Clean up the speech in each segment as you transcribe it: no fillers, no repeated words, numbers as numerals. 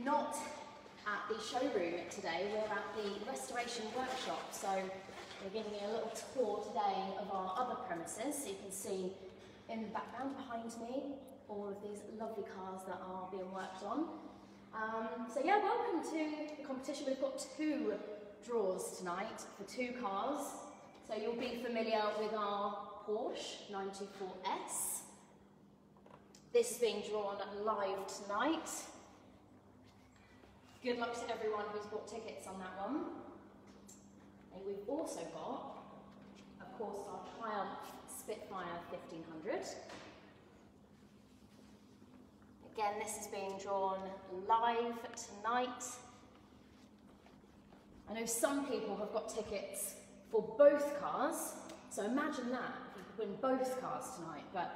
not at the showroom today, we're at the restoration workshop. So we're giving you a little tour today of our other premises. So you can see in the background behind me all of these lovely cars that are being worked on. So yeah, welcome to the competition. We've got 2 draws tonight for 2 cars. So you'll be familiar with our Porsche 924S. This is being drawn live tonight. Good luck to everyone who's bought tickets on that one. And we've also got, of course, our Triumph Spitfire 1500. Again, this is being drawn live tonight. I know some people have got tickets for both cars, so imagine that, if you could win both cars tonight, but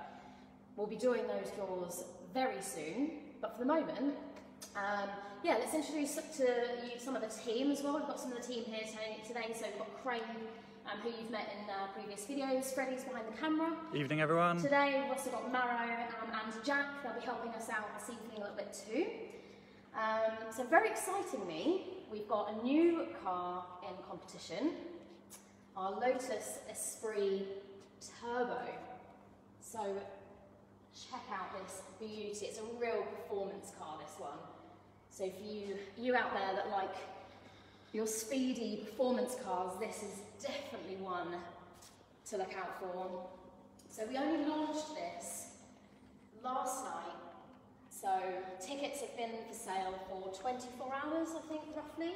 we'll be doing those draws very soon. But for the moment, yeah, let's introduce to you some of the team as well. We've got some of the team here today, so we've got Crane, who you've met in previous videos. Freddie's behind the camera. Evening, everyone. Today we've also got Maro and Jack. They'll be helping us out this evening a little bit too. So very excitingly, we've got a new car in competition, our Lotus Esprit Turbo. So check out this beauty. It's a real performance car, this one. So for you out there that like your speedy performance cars, this is definitely one to look out for. So we only launched this last night. So tickets have been for sale for 24 hours, I think, roughly.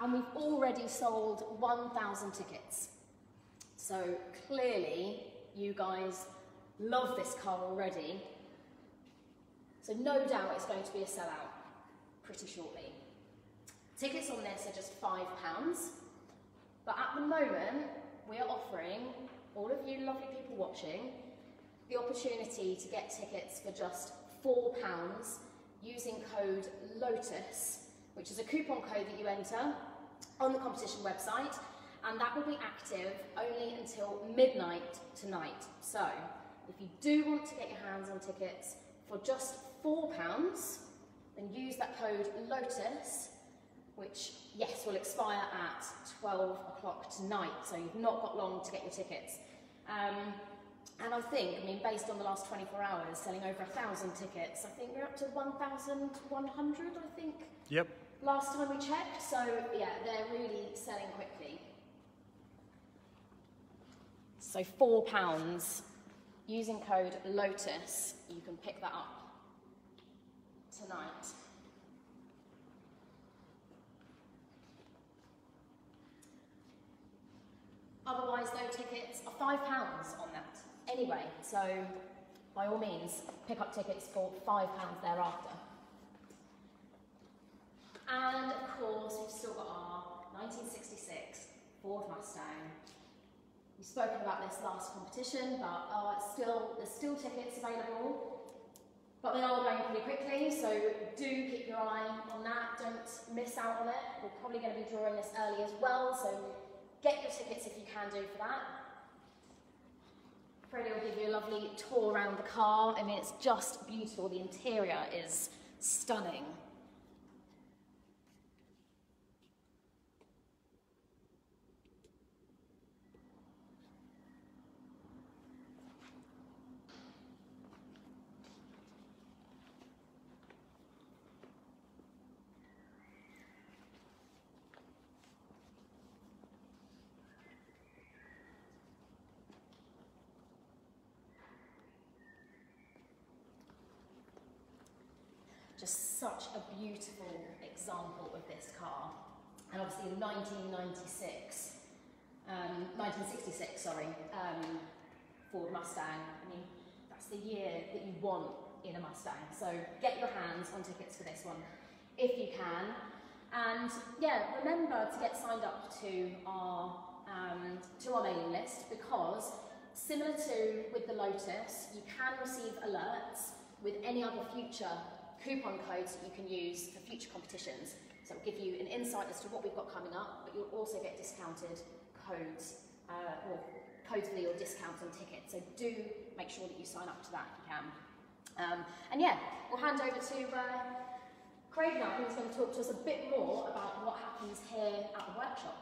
And we've already sold 1,000 tickets. So clearly you guys love this car already. So no doubt it's going to be a sellout pretty shortly. Tickets on this are just £5. But at the moment, we are offering all of you lovely people watching the opportunity to get tickets for just £4 using code LOTUS, which is a coupon code that you enter on the competition website, and that will be active only until midnight tonight. So if you do want to get your hands on tickets for just £4, then use that code LOTUS, which, yes, will expire at 12 o'clock tonight, so you've not got long to get your tickets. And I think, based on the last 24 hours, selling over 1,000 tickets, I think we're up to 1,100, I think. Yep. Last time we checked, so yeah, they're really selling quickly. So £4, using code LOTUS, you can pick that up tonight. Otherwise, though, tickets are £5 on that anyway, so by all means, pick up tickets for £5 thereafter. And of course, we've still got our 1966 Ford Mustang. We've spoken about this last competition, but there's still tickets available, but they are going pretty quickly, so do keep your eye on that. Don't miss out on it. We're probably going to be drawing this early as well, so get your tickets if you can do for that. Freddie will give you a lovely tour around the car. It's just beautiful. The interior is stunning. Just such a beautiful example of this car. And obviously in 1966, Ford Mustang. That's the year that you want in a Mustang. So get your hands on tickets for this one if you can. And yeah, remember to get signed up to our mailing list, because similar to with the Lotus, you can receive alerts with any other future coupon codes that you can use for future competitions. So it will give you an insight as to what we've got coming up, but you'll also get discounted codes, or codes for your discounts on tickets. So do make sure that you sign up to that if you can. And yeah, we'll hand over to Craig now is going to talk to us a bit more about what happens here at the workshop.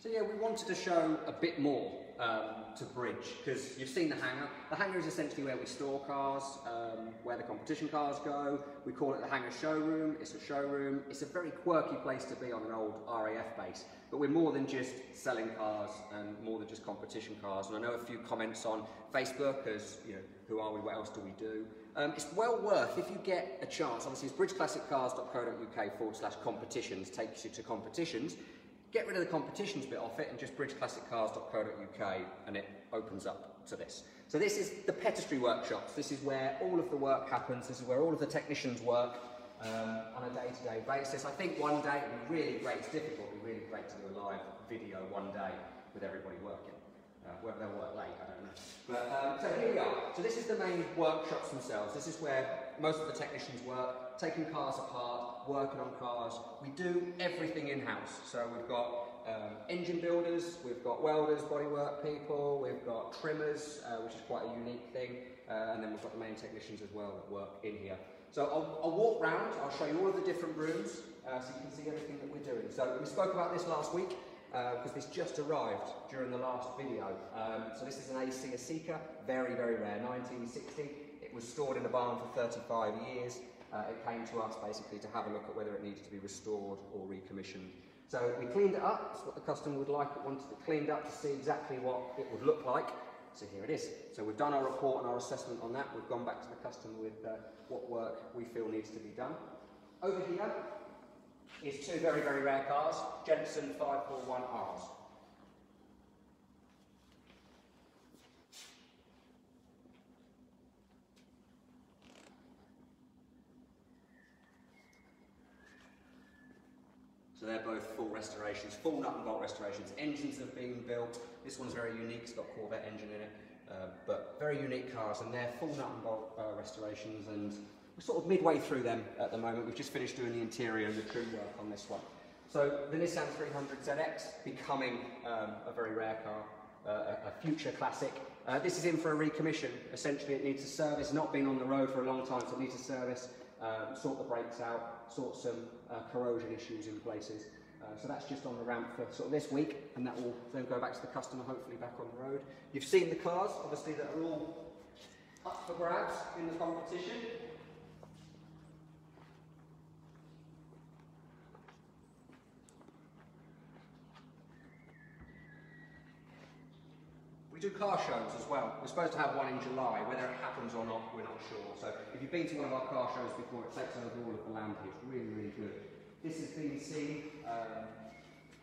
So yeah, we wanted to show a bit more to Bridge, because you've seen the hangar. The hangar is essentially where we store cars, where the competition cars go. We call it the hangar showroom. It's a showroom. It's a very quirky place to be on an old RAF base, but we're more than just selling cars and more than just competition cars. And I know a few comments on Facebook as, you know, who are we, what else do we do? It's well worth, if you get a chance, obviously it's bridgeclassiccars.co.uk/competitions takes you to competitions. Get rid of the competitions bit off it and just bridgeclassiccars.co.uk and it opens up to this. So this is the Pedestrian workshops. This is where all of the work happens. This is where all of the technicians work on a day-to-day basis. I think one day it would be really great. It's difficult. It would be really great to do a live video one day with everybody working. Whether they'll work late, I don't know. But, so here we are. So this is the main workshops themselves. This is where most of the technicians work, taking cars apart, working on cars. We do everything in-house. So we've got engine builders, we've got welders, bodywork people, we've got trimmers, which is quite a unique thing, and then we've got the main technicians as well that work in here. So I'll walk round, I'll show you all of the different rooms, so you can see everything that we're doing. So we spoke about this last week, because this just arrived during the last video. So this is an AC Asika, very, very rare, 1960. It was stored in a barn for 35 years. It came to us basically to have a look at whether it needed to be restored or recommissioned. So we cleaned it up, that's what the customer would like. It wanted it cleaned up to see exactly what it would look like. So here it is. So we've done our report and our assessment on that. We've gone back to the customer with what work we feel needs to be done. Over here is two very, very rare cars, Jensen 541Rs. So they're both full restorations, full nut and bolt restorations. Engines have been built. This one's very unique, it's got a Corvette engine in it, but very unique cars, and they're full nut and bolt restorations, and we're sort of midway through them at the moment. We've just finished doing the interior and the trim work on this one. So the Nissan 300ZX, becoming a very rare car, a future classic. This is in for a recommission. Essentially it needs a service, not been on the road for a long time, so it needs a service, sort the brakes out, sort some corrosion issues in places. So that's just on the ramp for sort of this week, and that will then go back to the customer, hopefully back on the road. You've seen the cars, obviously, that are all up for grabs in the competition. We do car shows as well. We're supposed to have one in July. Whether it happens or not, we're not sure. So if you've been to one of our car shows before, it takes over all of the land here. It's really, really good. This has been seen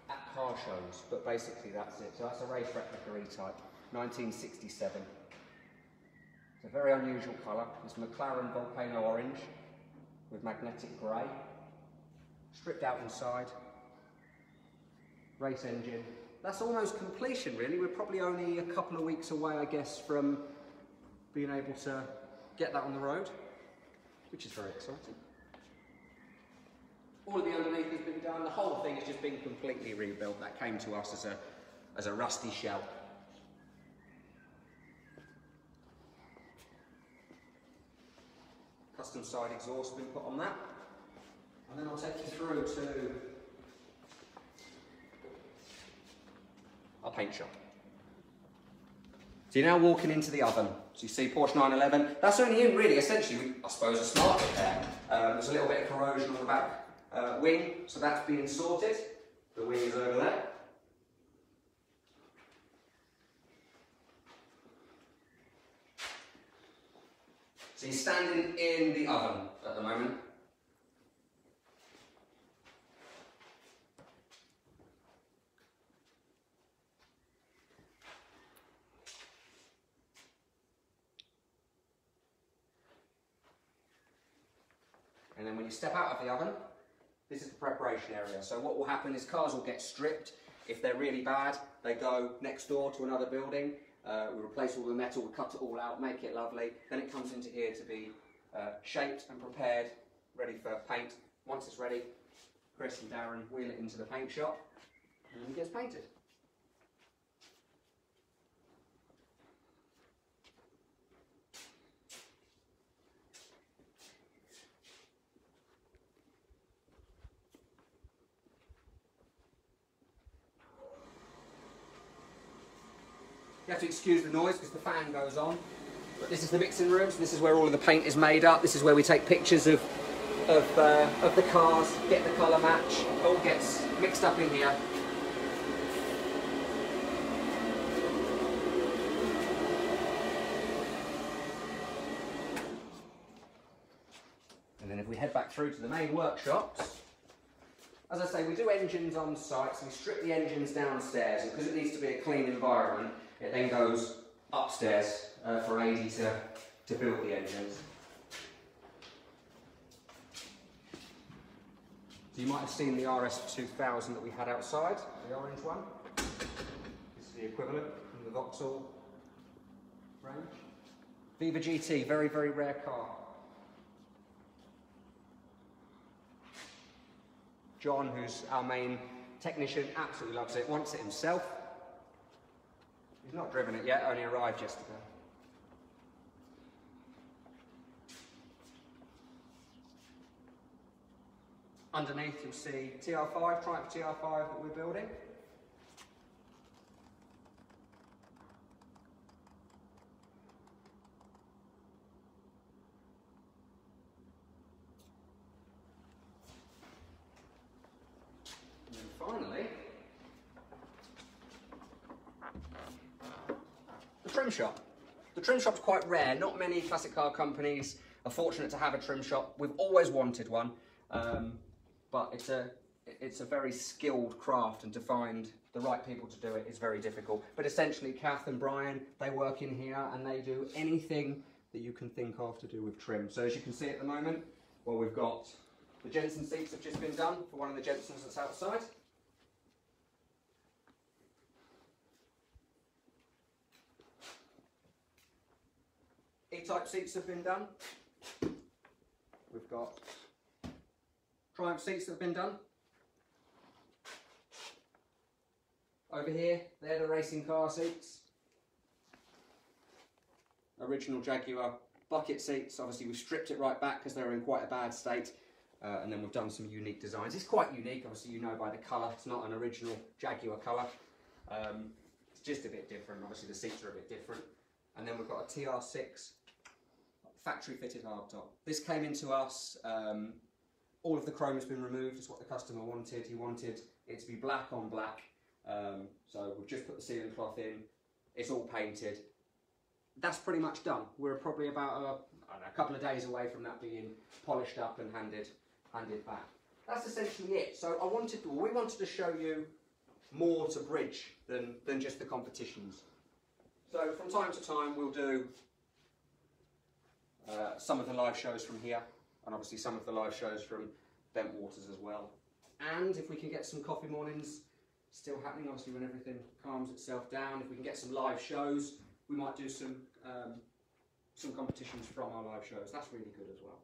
at car shows, but basically that's it. So that's a race replica E-Type, 1967. It's a very unusual colour. It's McLaren Volcano Orange with magnetic grey. Stripped out inside. Race engine. That's almost completion, really. We're probably only a couple of weeks away, I guess, from being able to get that on the road, which is very exciting. All of the underneath has been done. The whole thing has just been completely rebuilt. That came to us as a rusty shell. Custom side exhaust has been put on that. And then I'll take you through to our paint shop. So you're now walking into the oven. So you see Porsche 911. That's only in really, essentially, I suppose, a smart bit there. There's a little bit of corrosion on the back wing, so that's being sorted. The wing is over there. So you're standing in the oven at the moment. And then when you step out of the oven, this is the preparation area. So what will happen is cars will get stripped. If they're really bad, they go next door to another building. We replace all the metal, we cut it all out, make it lovely. Then it comes into here to be shaped and prepared, ready for paint. Once it's ready, Chris and Darren wheel it into the paint shop, and then it gets painted. You have to excuse the noise because the fan goes on. But this is the mixing room, so this is where all of the paint is made up. This is where we take pictures of the cars, get the colour match. It all gets mixed up in here. And then if we head back through to the main workshops, as I say, we do engines on site, so we strip the engines downstairs, and because it needs to be a clean environment, it then goes upstairs for AD to build the engines. So you might have seen the RS2000 that we had outside, the orange one. This is the equivalent from the Vauxhall range. Viva GT, very, very rare car. John, who's our main technician, absolutely loves it, wants it himself. He's not driven it yet, only arrived yesterday. Underneath you'll see TR5, Triumph TR5 that we're building. And then finally, the trim shop. The trim shop's quite rare. Not many classic car companies are fortunate to have a trim shop. We've always wanted one. But it's a very skilled craft, and to find the right people to do it is very difficult. But essentially, Kath and Brian, they work in here and they do anything that you can think of to do with trim. So as you can see at the moment, well, we've got the Jensen seats have just been done for one of the Jensens that's outside. E-type seats have been done. We've got Triumph seats that have been done. Over here, they're the racing car seats. Original Jaguar bucket seats. Obviously we've stripped it right back because they're in quite a bad state. And then we've done some unique designs. It's quite unique, obviously you know by the colour. It's not an original Jaguar colour. It's just a bit different. Obviously the seats are a bit different. And then we've got a TR6 factory fitted hardtop. This came into us. All of the chrome has been removed. It's what the customer wanted. He wanted it to be black on black. So we've just put the sealing cloth in. It's all painted. That's pretty much done. We're probably about I don't know, a couple of days away from that being polished up and handed back. That's essentially it. So we wanted to show you more to Bridge than just the competitions. So from time to time we'll do some of the live shows from here, and obviously some of the live shows from Bentwaters as well. And if we can get some coffee mornings still happening, obviously when everything calms itself down, if we can get some live shows, we might do some competitions from our live shows. That's really good as well.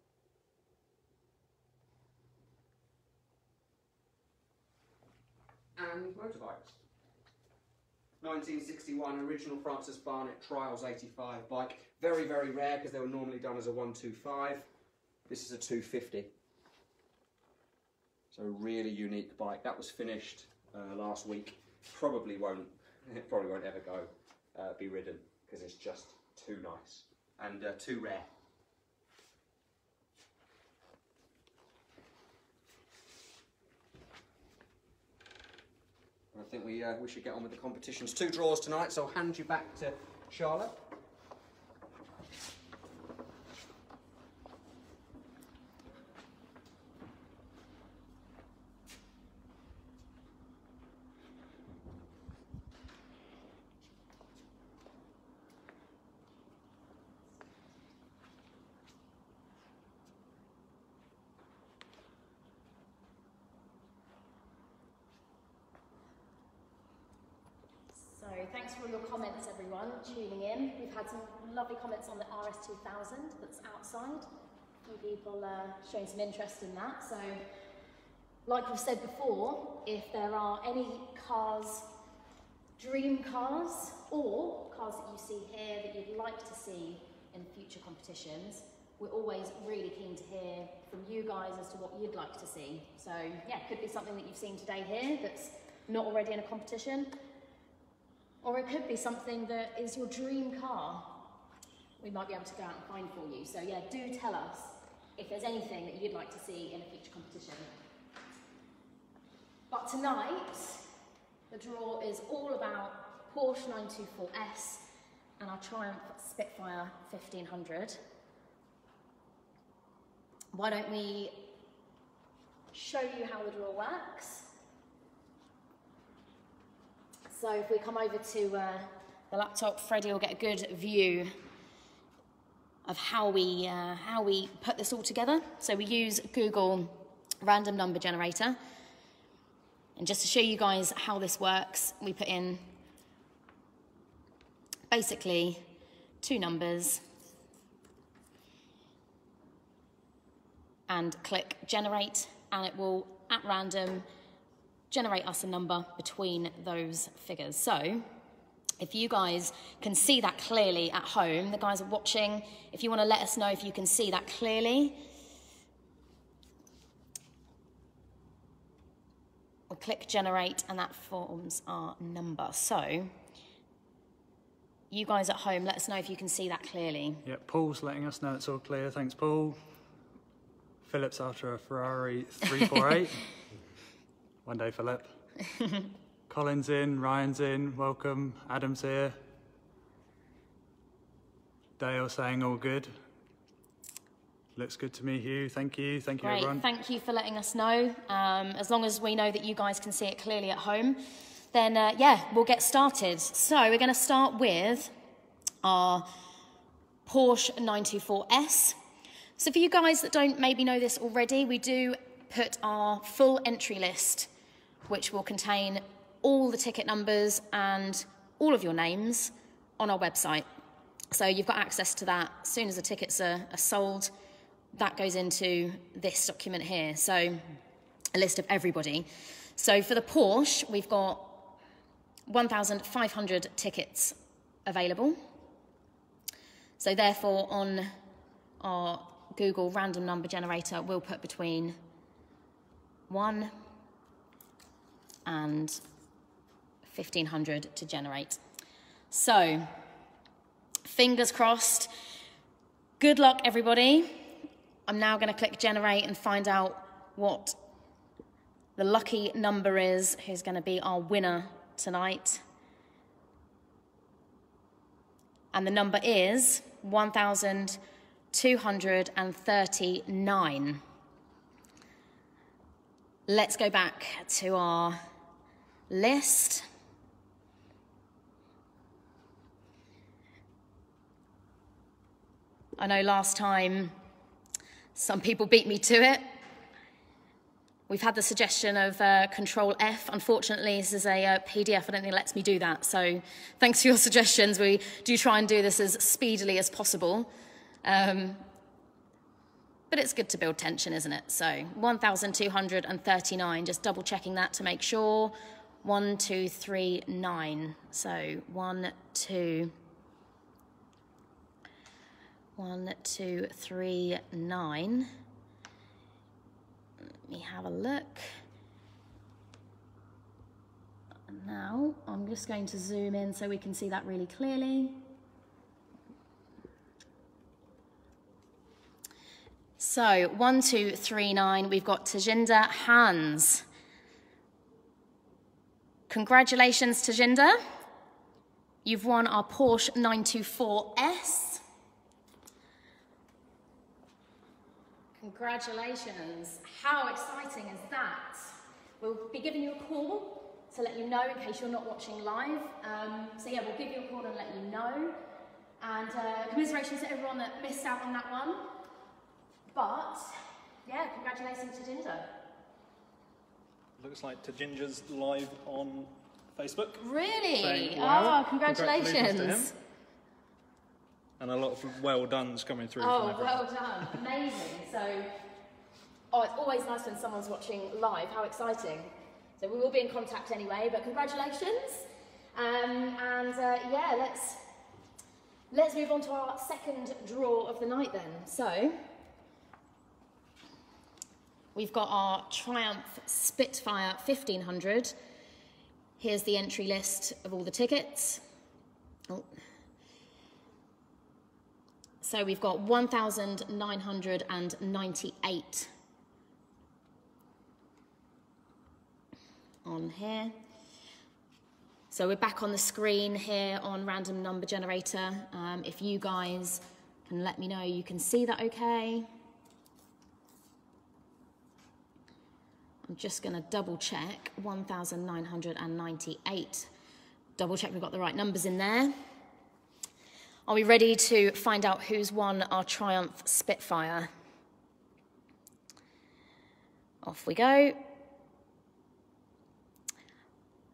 And motorbikes. 1961 original Francis Barnett Trials 85 bike. Very, very rare because they were normally done as a 125. This is a 250. So a really unique bike. That was finished last week. It probably won't ever go be ridden because it's just too nice and too rare. I think we should get on with the competitions. 2 draws tonight, so I'll hand you back to Charlotte. So thanks for all your comments, everyone, tuning in. We've had some lovely comments on the RS2000 that's outside. A few people showing some interest in that. So, like we've said before, if there are any cars, dream cars, or cars that you see here that you'd like to see in future competitions, we're always really keen to hear from you guys as to what you'd like to see. So yeah, it could be something that you've seen today here that's not already in a competition. Or it could be something that is your dream car. We might be able to go out and find for you. So yeah, do tell us if there's anything that you'd like to see in a future competition. But tonight, the draw is all about Porsche 924S and our Triumph Spitfire 1500. Why don't we show you how the draw works? So if we come over to the laptop, Freddie will get a good view of how we put this all together. So we use Google random number generator. And just to show you guys how this works, we put in basically 2 numbers and click generate, and it will, at random, generate us a number between those figures. So if you guys can see that clearly at home, the guys are watching, if you want to let us know if you can see that clearly, we'll click generate and that forms our number. So you guys at home, let us know if you can see that clearly. Yeah, Paul's letting us know it's all clear. Thanks, Paul. Philip's after a Ferrari 348. One day, Philip. Colin's in, Ryan's in, welcome. Adam's here. Dale saying all good. Looks good to me, Hugh. Thank you. Thank you, Great. everyone. Thank you for letting us know. As long as we know that you guys can see it clearly at home, then yeah, we'll get started. So we're going to start with our Porsche 924S. So for you guys that don't maybe know this already, we do put our full entry list, which will contain all the ticket numbers and all of your names, on our website. So you've got access to that. As soon as the tickets are sold, that goes into this document here. So a list of everybody. So for the Porsche, we've got 1,500 tickets available. So therefore, on our Google random number generator, we'll put between 1 and 1,500 to generate. So, fingers crossed. Good luck, everybody. I'm now going to click generate and find out what the lucky number is, who's going to be our winner tonight. And the number is 1,239. Let's go back to our list. I know last time some people beat me to it. We've had the suggestion of Control F. Unfortunately, this is a PDF. I don't think it lets me do that. So thanks for your suggestions. We do try and do this as speedily as possible. But it's good to build tension, isn't it? So 1,239, just double checking that to make sure. 1, 2, 3, 9. So 1, 2, 3, 9. Let me have a look. And now I'm just going to zoom in so we can see that really clearly. So 1, 2, 3, 9. We've got Tajinder Hans. Congratulations, Tajinder. You've won our Porsche 924S. Congratulations. How exciting is that? We'll be giving you a call to let you know in case you're not watching live. So yeah, we'll give you a call and let you know. And commiserations to everyone that missed out on that one. But yeah, congratulations to Tajinder. Looks like Tajinder's live on Facebook. Really? Saying, wow, oh, congratulations. to him. And a lot of well done's coming through. Oh, from everyone. well done. Amazing. So, oh, it's always nice when someone's watching live. How exciting. So we will be in contact anyway, but congratulations. Yeah, let's move on to our second draw of the night then. So, we've got our Triumph Spitfire 1500. Here's the entry list of all the tickets. Oh. So we've got 1,998 on here. So we're back on the screen here on random number generator. If you guys can let me know you can see that okay. I'm just going to double check 1,998. Double check we've got the right numbers in there. Are we ready to find out who's won our Triumph Spitfire? Off we go.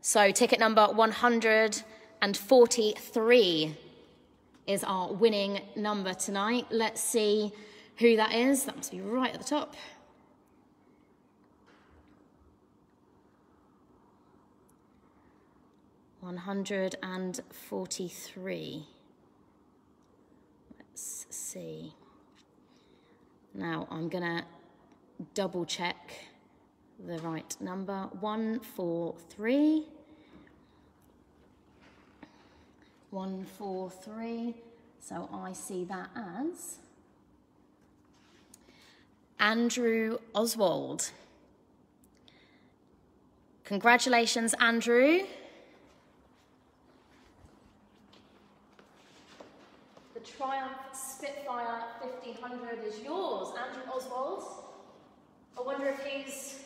So ticket number 143 is our winning number tonight. Let's see who that is. That must be right at the top. $143. Let's see. Now I'm gonna double check the right number. 143. 143. So I see that as Andrew Oswald. Congratulations, Andrew. The Triumph Spitfire 1500 is yours, Andrew Oswald. I wonder if he's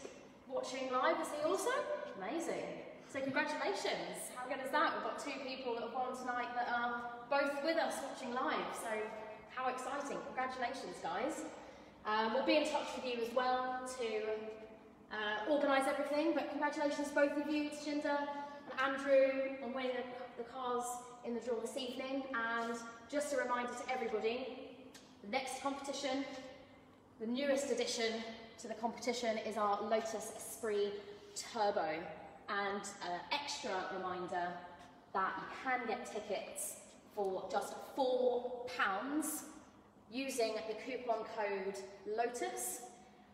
watching live, is he also? Amazing. So congratulations. How good is that? We've got two people that have won tonight that are both with us watching live. So how exciting. Congratulations, guys. We'll be in touch with you as well to organise everything. But congratulations both of you, Tajinder and Andrew, on winning the cars in the draw this evening. And just a reminder to everybody, the next competition, the newest addition to the competition is our Lotus Esprit Turbo. And extra reminder that you can get tickets for just £4 using the coupon code Lotus,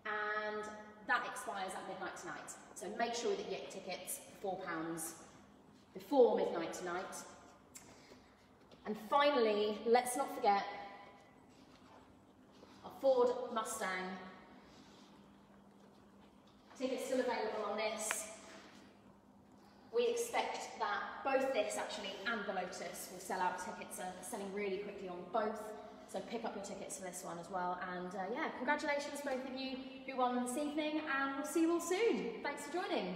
and that expires at midnight tonight. So make sure that you get tickets for £4 before midnight tonight. And finally, let's not forget a Ford Mustang. Tickets still available on this. We expect that both this actually and the Lotus will sell out. Tickets are selling really quickly on both, so pick up your tickets for this one as well. And yeah, congratulations both of you who won this evening, and we'll see you all soon. Thanks for joining.